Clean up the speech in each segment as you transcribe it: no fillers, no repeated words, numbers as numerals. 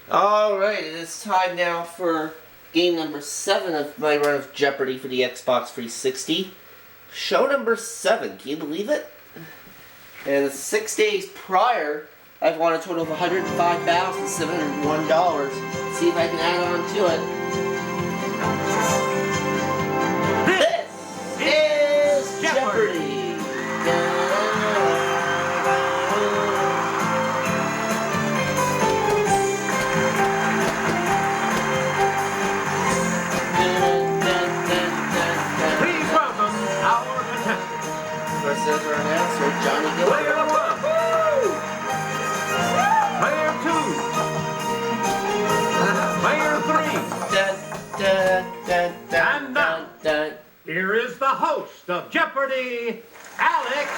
Alright, it is time now for game number 7 of my run of Jeopardy for the Xbox 360. Show number 7, can you believe it? And 6 days prior, I've won a total of $105,701. See if I can add on to it. This is Jeopardy! Our announcer, Johnny Gilbert. Player 1. Player 2. Player 3. And now, here is the host of Jeopardy, Alex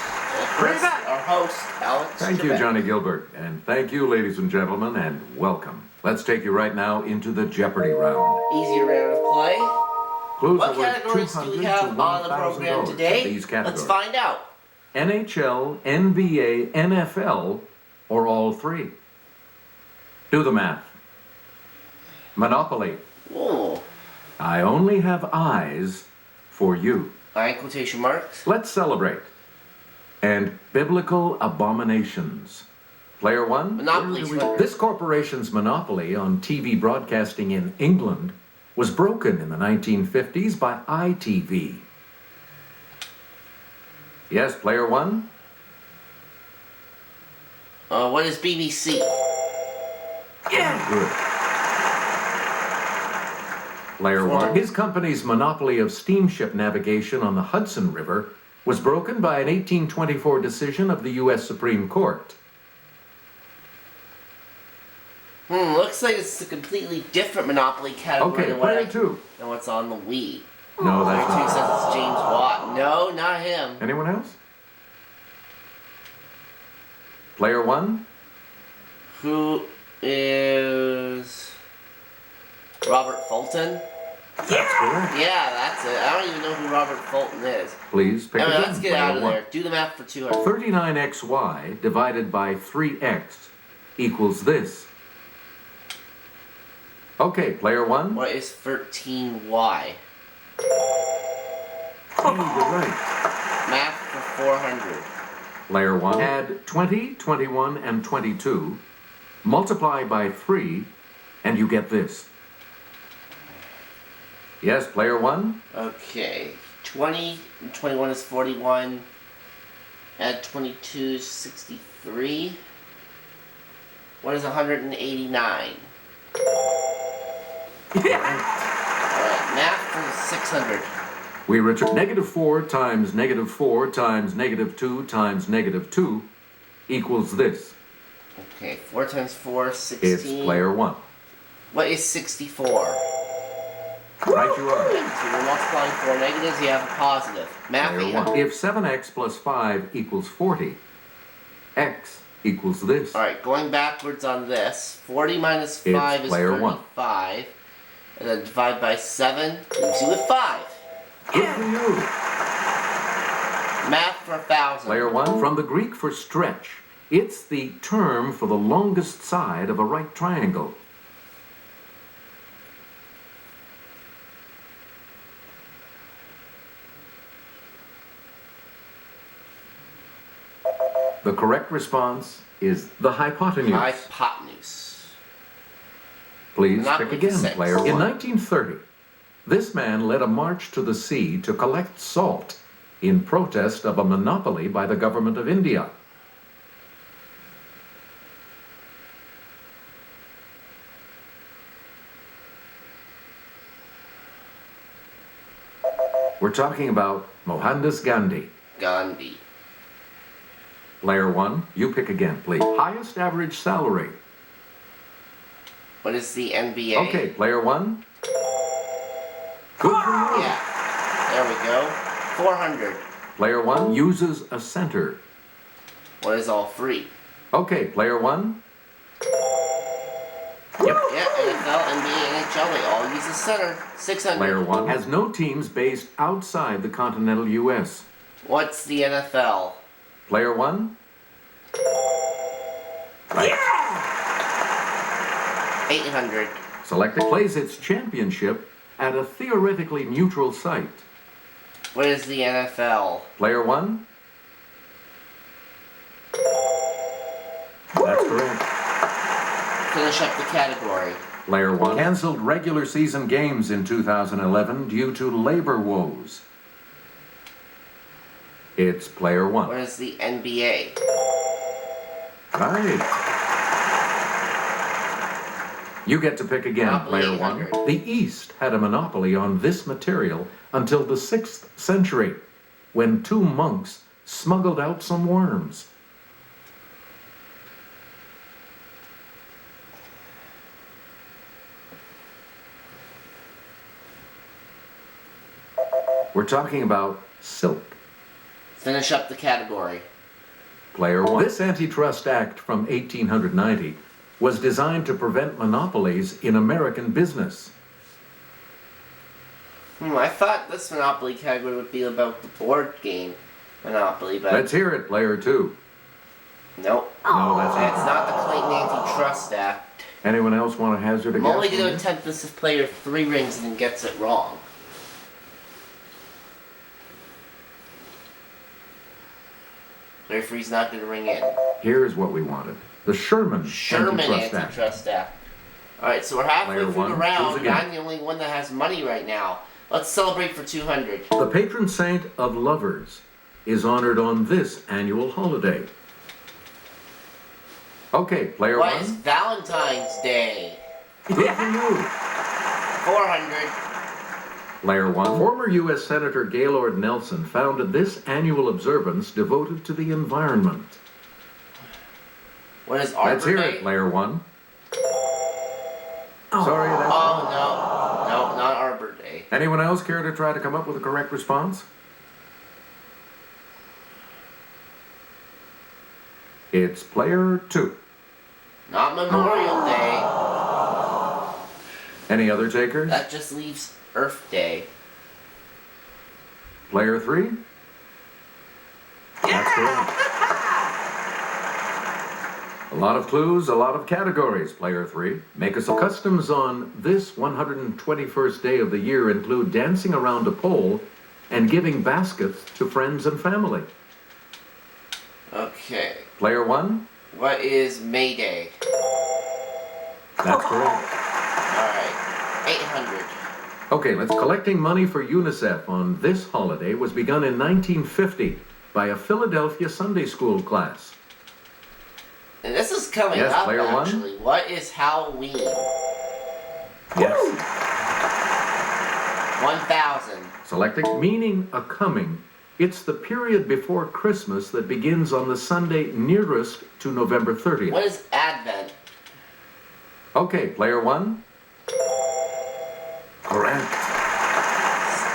Trebek. Our host, Alex Thank you, Johnny Gilbert. And thank you, ladies and gentlemen, and welcome. Let's take you right now into the Jeopardy round. Easy round of play. Clues What are worth categories do we have on the program $200 today? These categories. Let's find out. NHL, NBA, NFL, or all three? Do the math. Monopoly. Whoa. I only have eyes for you. Quotation marks. Let's celebrate. And biblical abominations. Player 1. Monopoly. This corporation's monopoly on TV broadcasting in England was broken in the 1950s by ITV. Yes, player 1? What is BBC? Yeah. Good. Player 1. His company's monopoly of steamship navigation on the Hudson River was broken by an 1824 decision of the U.S. Supreme Court. Looks like it's a completely different Monopoly category Okay, than player 2. what's on the Wii. No, Player that's 2 not. says it's James Watt. No, not him. Anyone else? Player 1? Who is Robert Fulton? That's correct. Yeah, that's it. I don't even know who Robert Fulton is. Please pick Anyway, again. let's get Player out of 1. there. Do the math for 200. 39xy divided by 3x equals this. Okay, player 1. What is 13y? Oh, you're right. Math for 400. Player 1. Add 20, 21, and 22. Multiply by 3, and you get this. Yes, player 1. Okay. 20 and 21 is 41. Add 22 is 63. What is 189? Alright, math for 600. We return -4 times -4 times -2 times -2 equals this. Okay, 4 times 4, 16. It's player 1. What is 64? Right you are. So you're multiplying 4 negatives, you have a positive. Math Player 1. If 7x plus 5 equals 40, x equals this. Alright, going backwards on this. 40 minus 5 is player 1. 35. And then divide by 7, leaves you with 5. Good for you. Math for 1,000. Player 1. From the Greek for stretch, it's the term for the longest side of a right triangle. The correct response is the hypotenuse. Hypotenuse. Please Not pick with again, 6. player 1. In 1930, this man led a march to the sea to collect salt in protest of a monopoly by the government of India. We're talking about Mohandas Gandhi. Gandhi. Player 1, you pick again, please. Highest average salary. What is the NBA? Okay, player 1. Good for you. Yeah. There we go. 400. Player 1 uses a center. What is all free? Okay, player 1. Yep. Yeah, NFL, NBA, NHL, they all use a center. 600. Player 1 has no teams based outside the continental U.S. What's the NFL? Player 1. Right. 800. Selected plays its championship at a theoretically neutral site. What is the NFL? Player 1? That's correct. Finish up the category. Player 1 canceled regular season games in 2011 due to labor woes. It's player 1. What is the NBA? Right. You get to pick again, Monopoly player 800. 1. The East had a monopoly on this material until the 6th century, when 2 monks smuggled out some worms. We're talking about silk. Finish up the category. Player 1. This antitrust act from 1890 was designed to prevent monopolies in American business. I thought this Monopoly category would be about the board game Monopoly, but Let's hear it, player 2. nope. No, that's That's not. not the Clayton Antitrust Act. Anyone else want to hazard a I'm guess? only on going to this? attempt this if player 3 rings and then gets it wrong. Player 3's not going to ring in. Here's what we wanted. The Sherman Antitrust Act. Antitrust Act. Alright, so we're halfway Player through the 1, round. choose again. I'm the only one that has money right now. Let's celebrate for 200. The patron saint of lovers is honored on this annual holiday. Okay, player What 1. is Valentine's Day? Good for you. 400. Player 1. Former U.S. Senator Gaylord Nelson founded this annual observance devoted to the environment. What is Arbor Let's hear Day? it, player 1. Sorry, that's Oh, no. No, not Arbor Day. Anyone else care to try to come up with a correct response? It's player 2. Not Memorial Day. Any other takers? That just leaves Earth Day. Player 3? That's correct. A lot of clues, a lot of categories, player 3. Make us a customs on this 121st day of the year include dancing around a pole and giving baskets to friends and family. Okay. Player 1? What is May Day? That's correct. Alright. 800. Okay, let's collecting money for UNICEF on this holiday was begun in 1950 by a Philadelphia Sunday school class. And this is coming Yes, up, player 1? actually. What is Halloween? Yes. 1,000. Selecting meaning a coming. It's the period before Christmas that begins on the Sunday nearest to November 30th. What is Advent? Okay, player 1? Correct.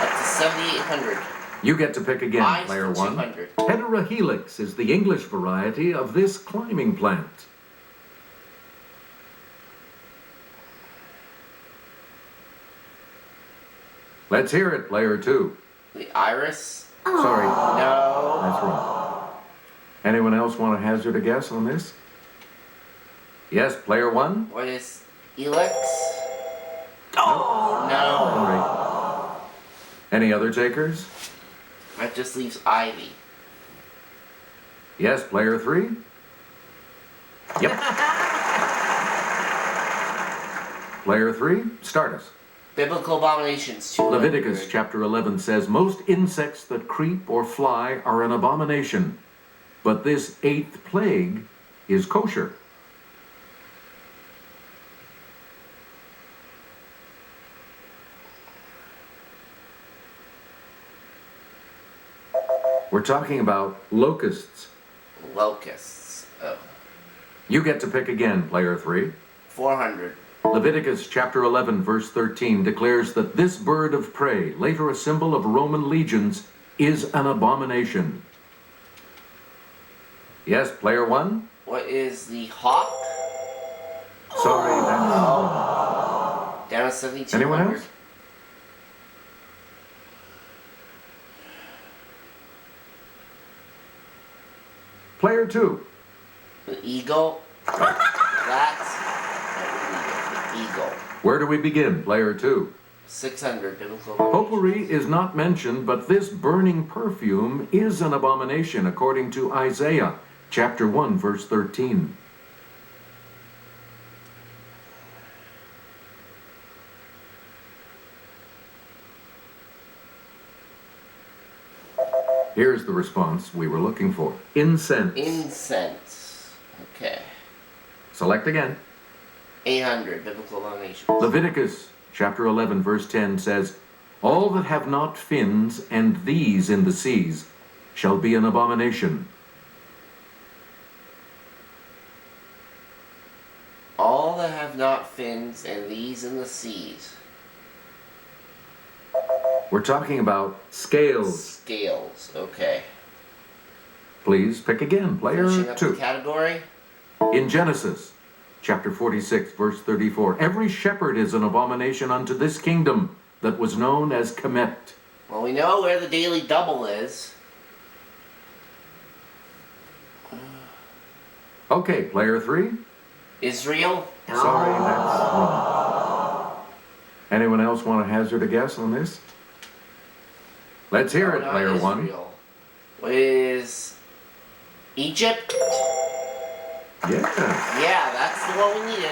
Up to 7,800. You get to pick again, Mine's player for 1. 200. Heterohelix is the English variety of this climbing plant. Let's hear it, player 2. The Iris? Sorry, No. that's wrong. Anyone else want to hazard a guess on this? Yes, player 1? What is Elix? Oh! No. Sorry. Any other takers? That just leaves Ivy. Yes, player 3? Yep. Player 3, start us. Biblical abominations. 200. Leviticus chapter 11 says, most insects that creep or fly are an abomination, but this 8th plague is kosher. We're talking about locusts. Locusts. Oh. You get to pick again, player 3. 400. Leviticus chapter 11 verse 13 declares that this bird of prey, later a symbol of Roman legions, is an abomination. Yes, player 1? What is the Hawk? Sorry, that's... Down to 7,200. Anyone else? Player 2. The Eagle? That's... eagle. Where do we begin, player 2? 600 biblical. Potpourri is not mentioned, but this burning perfume is an abomination according to Isaiah, chapter 1, verse 13. Here's the response we were looking for. Incense. Incense. Okay. Select again. 800 biblical abominations. Leviticus chapter 11 verse 10 says, "All that have not fins and these in the seas shall be an abomination." All that have not fins and these in the seas. We're talking about scales. Scales. Okay. Please pick again, player Finishing up the 2. category. In Genesis chapter 46 verse 34, "Every shepherd is an abomination unto this kingdom that was known as Kemet." Well, we know where the daily double is. Okay, player 3. Israel. Sorry, that's wrong. Anyone else want to hazard a guess on this? Let's hear it, not player 1. Israel. What is Egypt? Yeah. Yeah, that's the one we needed.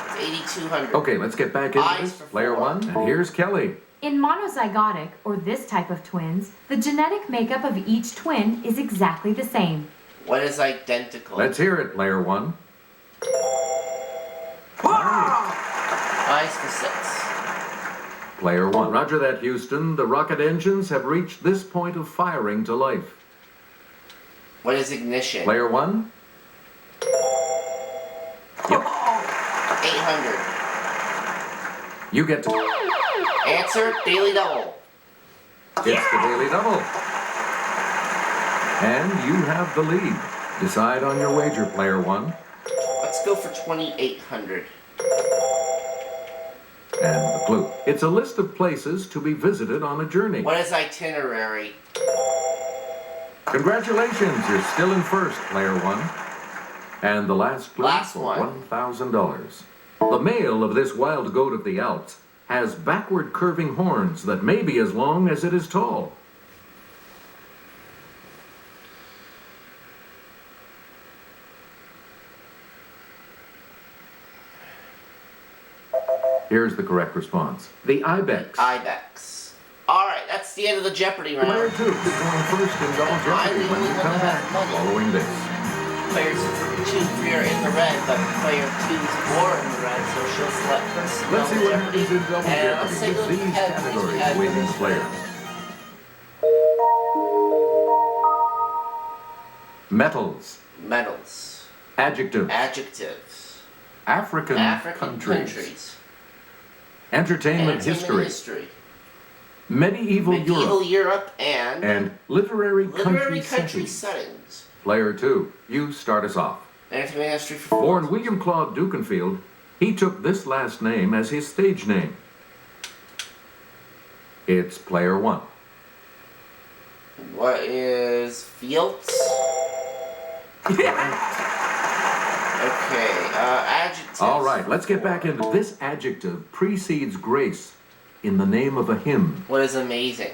It's 8,200. Okay, let's get back into Eyes this. for Player 4. 1, and here's Kelly. In monozygotic, or this type of twins, the genetic makeup of each twin is exactly the same. What is identical? Let's hear it, player 1. Eyes for 6. Player 1. Roger that, Houston. The rocket engines have reached this point of firing to life. What is ignition? Player 1. Yep. 800. You get to... Answer, daily double. It's the Daily Double. And you have the lead. Decide on your wager, player 1. Let's go for 2,800. And the clue. It's a list of places to be visited on a journey. What is itinerary? Congratulations, you're still in first, player 1. And the last clue Last for one. $1,000. The male of this wild goat of the Alps has backward curving horns that may be as long as it is tall. Here's the correct response. The ibex. Ibex. Alright, that's the end of the Jeopardy Player round. 2 is going first in Double I'm Jeopardy the when only you one come that back has money. following this. Player 2 3 are in the red, but player 2 is more in the red, so she'll select first in Let's see Double what Jeopardy. happens in Double And let's Jeopardy take a with look these at the categories categories awaiting for players. this Metals. Metals. Adjectives. Adjectives. African countries. Entertainment history. Medieval Medieval Europe. Europe and Literary literary country country settings. settings. Player 2, you start us off. Entertainment history for Born William Claude Dukenfield, he took this last name as his stage name. It's player 1. What is Fields? Okay, adjectives. All right, let's get back into this. Adjective precedes grace in the name of a hymn. What is amazing?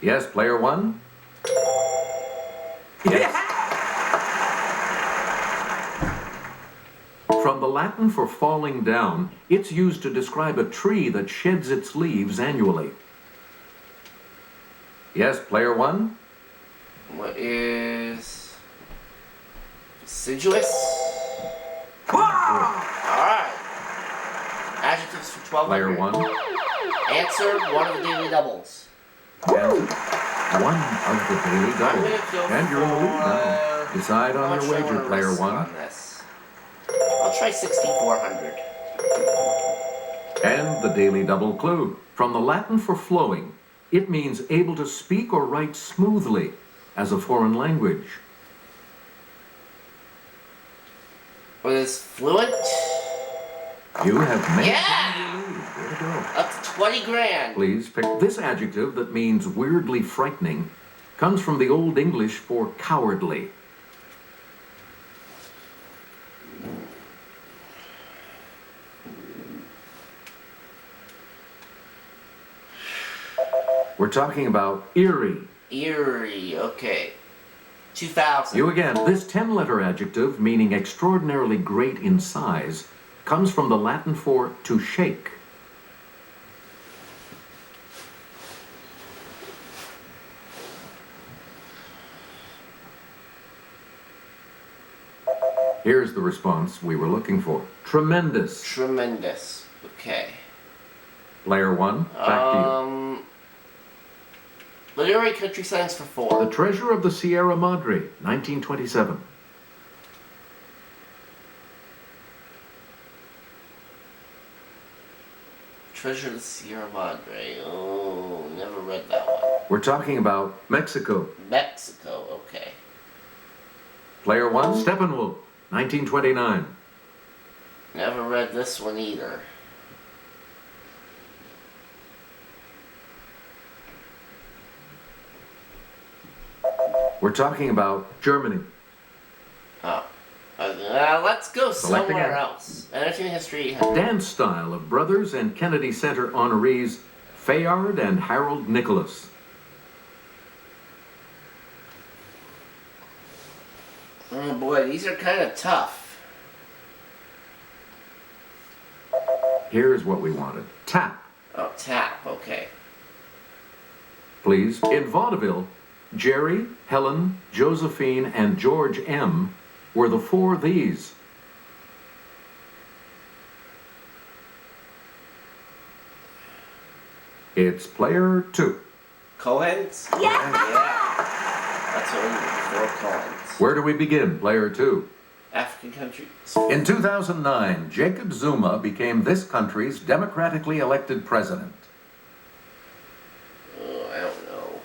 Yes, player 1? Yes. From the Latin for falling down, it's used to describe a tree that sheds its leaves annually. Yes, player 1? What is deciduous? Alright. Adjectives for 1200. Player 1? Answer, one of the daily doubles. And one of the daily I'm doubles. gonna go And you're in the lead now. for, Decide how on much your do I wager, wanna player risk 1. on this? I'll try 6,400. And the daily double clue. From the Latin for flowing, it means able to speak or write smoothly as a foreign language. What is fluent? You have made Yeah! Way to go. Up to 20 grand. Please pick this adjective that means weirdly frightening. Comes from the Old English for cowardly. We're talking about Erie. Erie, okay. 2000. You again. This 10-letter adjective, meaning extraordinarily great in size, comes from the Latin for to shake. Here's the response we were looking for. Tremendous. Tremendous. Okay. Player 1, back to you. Literary country science for 4. The Treasure of the Sierra Madre, 1927. Treasure of the Sierra Madre. Oh, never read that one. We're talking about Mexico. Mexico, okay. Player 1, Steppenwolf, 1929. Never read this one either. We're talking about Germany. Oh. Let's go Select somewhere again. else. Entertainment history. Dance style of brothers and Kennedy Center honorees Fayard and Harold Nicholas. Oh boy, these are kind of tough. Here's what we wanted. Tap, Oh, tap, okay. please. In vaudeville, Jerry, Helen, Josephine, and George M. were the 4 these. It's player 2. Cohen's? Yeah! Yeah. That's what we need for Cohen's. Where do we begin, player 2? African countries. In 2009, Jacob Zuma became this country's democratically elected president. Oh, I don't know.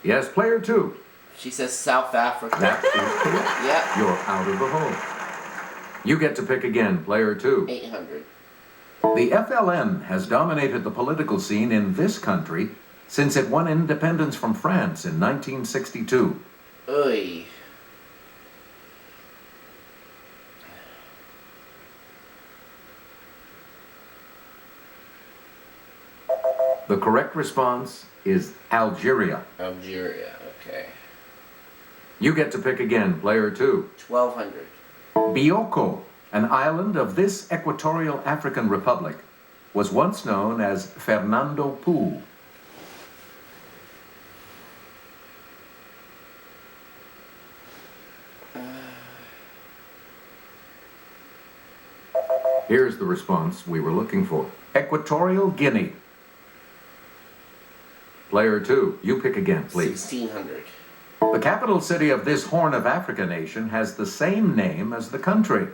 Yes, player 2. She says South Africa. That is correct. Yeah. You're out of the hole. You get to pick again, player 2. 800. The FLN has dominated the political scene in this country since it won independence from France in 1962. Oy. The correct response is Algeria. Algeria, okay. You get to pick again, player 2. 1200. Bioko, an island of this Equatorial African Republic, was once known as Fernando Poo. Here's the response we were looking for. Equatorial Guinea. Player 2, you pick again, please. 1600. The capital city of this Horn of Africa nation has the same name as the country.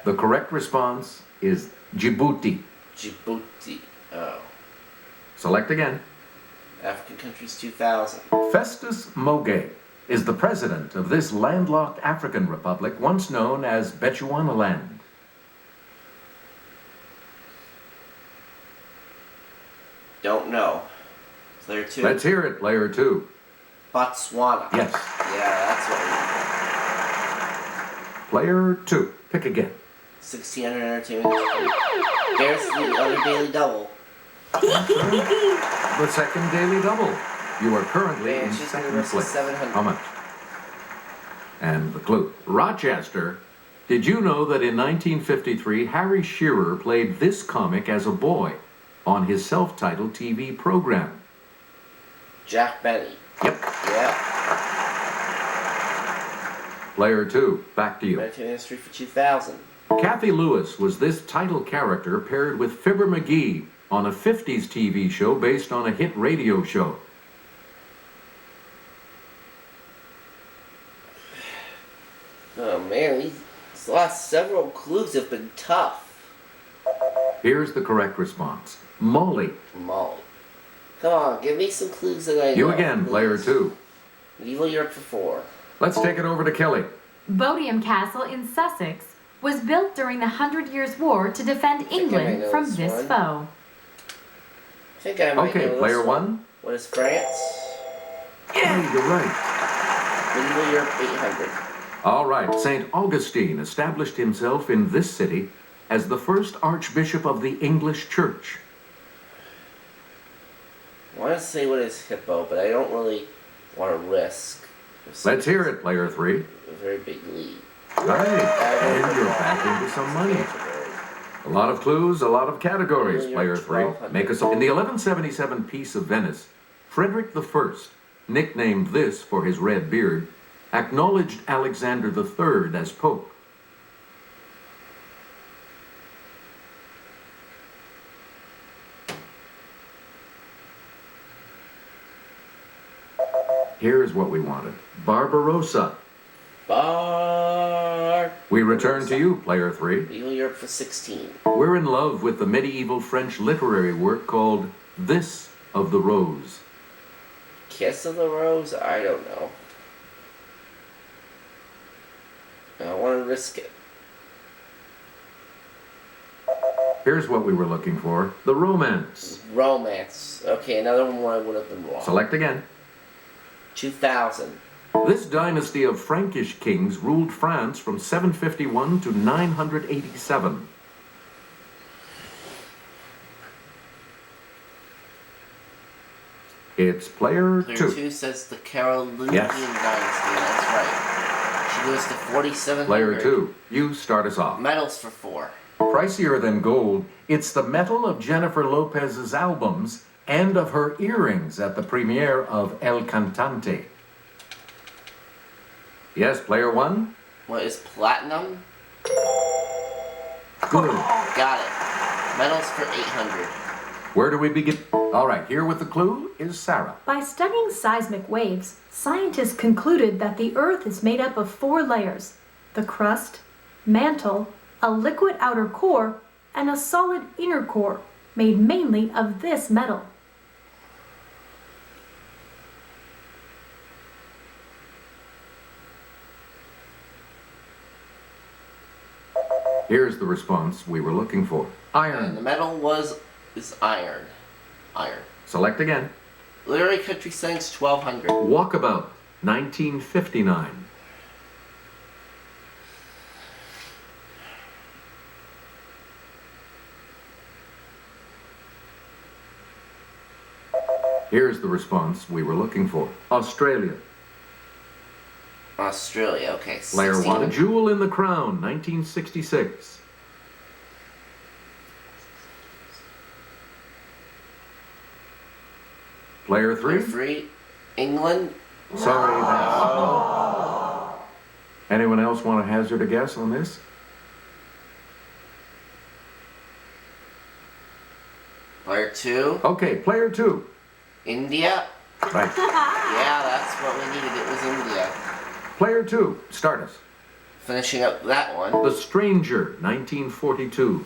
The correct response is Djibouti. Djibouti. Oh. Select again. African countries 2000. Festus Mogae is the president of this landlocked African republic, once known as Bechuanaland. Don't know. Player 2. Let's hear it, player 2. Botswana. Yes. Yeah, that's what Player 2, pick again. we 1600 entertainment history. There's the other daily double. The second daily double. You are currently in Manchester second versus place. 700. How much? And the clue. Rochester. Did you know that in 1953, Harry Shearer played this comic as a boy on his self-titled TV program? Jack Benny. Yep. Yeah. Player 2, back to you. Entertainment history for 2000. Kathy Lewis was this title character paired with Fibber McGee on a 50s TV show based on a hit radio show. Oh man, these last several clues have been tough. Here's the correct response. Molly. Molly. Come on, give me some clues that I know. You again, please. player 2. Medieval Europe for 4. Let's take it over to Kelly. Bodiam Castle in Sussex was built during the 100 Years' War to defend I England know from this this one. foe. I think I might Okay, know player this 1. What is France? Hey, you're right. Medieval Europe 800. All right, St. Augustine established himself in this city as the first Archbishop of the English Church. I want to say what is hippo, but I don't really want to risk. Let's hear it, player 3. A very big lead. Right, and you're back into some money. A lot of clues, a lot of categories, player 3. Make us in the 1177 Peace of Venice, Frederick I, nicknamed this for his red beard, acknowledged Alexander III as Pope. Here's what we wanted. Barbarossa. We return to you, player 3. Medieval Europe for 16. We're in love with the medieval French literary work called This of the Rose. Kiss of the Rose? I don't know. I don't want to risk it. Here's what we were looking for. The Romance. Romance. Okay, another one where I would have been wrong. Select again. 2000. This dynasty of Frankish kings ruled France from 751 to 987. It's player 2. Player 2 says the Carolingian Yes. dynasty. That's right. She goes to 4700. Player 2, you start us off. Medals for 4. Pricier than gold, it's the metal of Jennifer Lopez's albums and of her earrings at the premiere of El Cantante. Yes, player 1? What is platinum? Good. Got it. Medals for 800. Where do we begin? All right, here with the clue is Sarah. By studying seismic waves, scientists concluded that the Earth is made up of 4 layers: the crust, mantle, a liquid outer core, and a solid inner core, made mainly of this metal. Here's the response we were looking for. And the Iron. metal is iron. Iron. Select again. Literary country settings 1200. Walkabout, 1959. Here's the response we were looking for. Australia. Australia. Okay. Player 1. A 1600. Jewel in the Crown, 1966. Player 3. Player 3. England. Sorry, that's... Anyone else want to hazard a guess on this? Player 2. Okay, player 2. India. Right. Yeah, that's what we needed. It was India. Player 2, start us. Finishing up that one. The Stranger, 1942.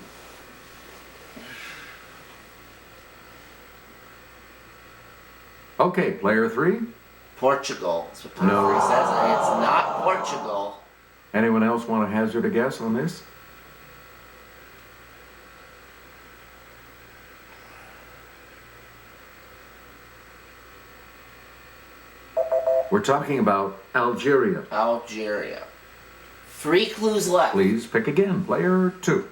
Okay, player 3. Portugal. That's what player No. 3 says. And it's not Portugal. Anyone else want to hazard a guess on this? We're talking about Algeria. Algeria. 3 clues left. Please pick again, player 2.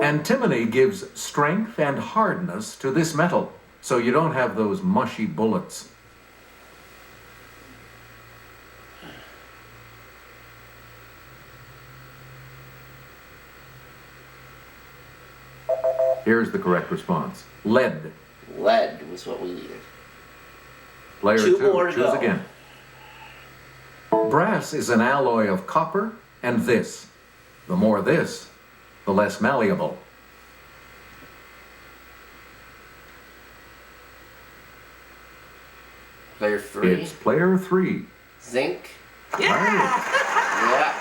Antimony gives strength and hardness to this metal, so you don't have those mushy bullets. Here's the correct response. Lead. Lead was what we needed. Player 2 2, more to choose go. again. Brass is an alloy of copper and this. The more this, the less malleable. Player 3. It's player 3. Zinc. Right. Yeah.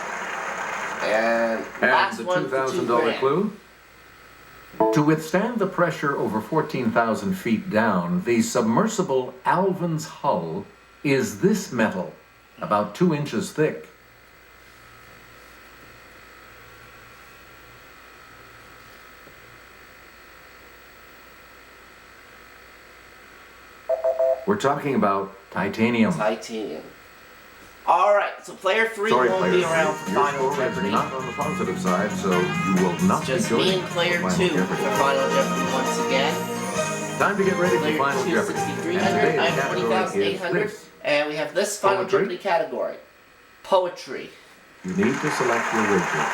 And And last the one for $2,000 $2,000. clue? To withstand the pressure over 14,000 feet down, the submersible Alvin's hull is this metal, about 2 inches thick. We're talking about titanium. Titanium. Alright, so player 3 Sorry, won't player be around for three, your Final score is Jeopardy. not on the positive side, so you will not be Just joining me and us player for 2 Final for Jeopardy. Final Jeopardy once again. Time to get ready for Player Final 2, Jeopardy. 6,300. And today the I have category 20,800. is this. And we have this Final Poetry. Jeopardy category. Poetry. You need to select your wager.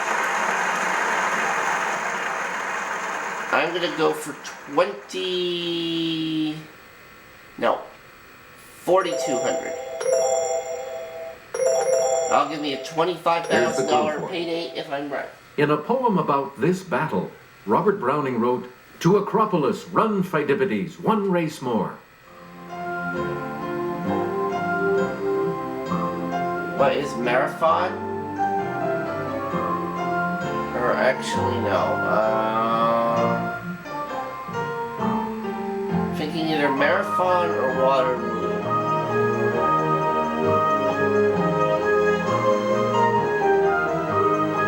I'm gonna go for 4,200. I'll give me a $25,000 payday if I'm right. In a poem about this battle, Robert Browning wrote, "To Acropolis, run, Pheidippides, one race more." What is marathon? Or actually, no. Thinking either marathon or Waterloo.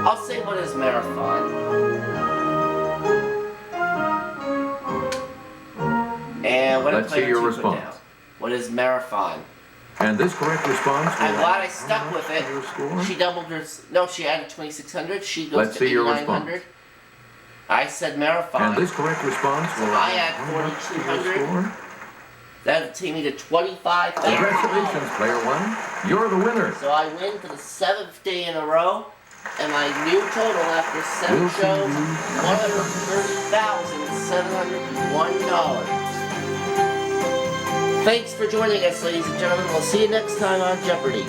I'll say what is marathon. And what Let's see your put response. down? What is marathon? And this correct response will I'm glad I add stuck with it. your score. She doubled her. No, she added 2,600. She goes Let's to see your 8,900. I said marathon. And this correct response will I add add how much to your 4,200. score? That'll take me to 25,000. Congratulations, player one. You're the winner. So I win for the 7th day in a row, and my new total after 7 We'll see shows, you $130,701. Thanks for joining us, ladies and gentlemen. We'll see you next time on Jeopardy!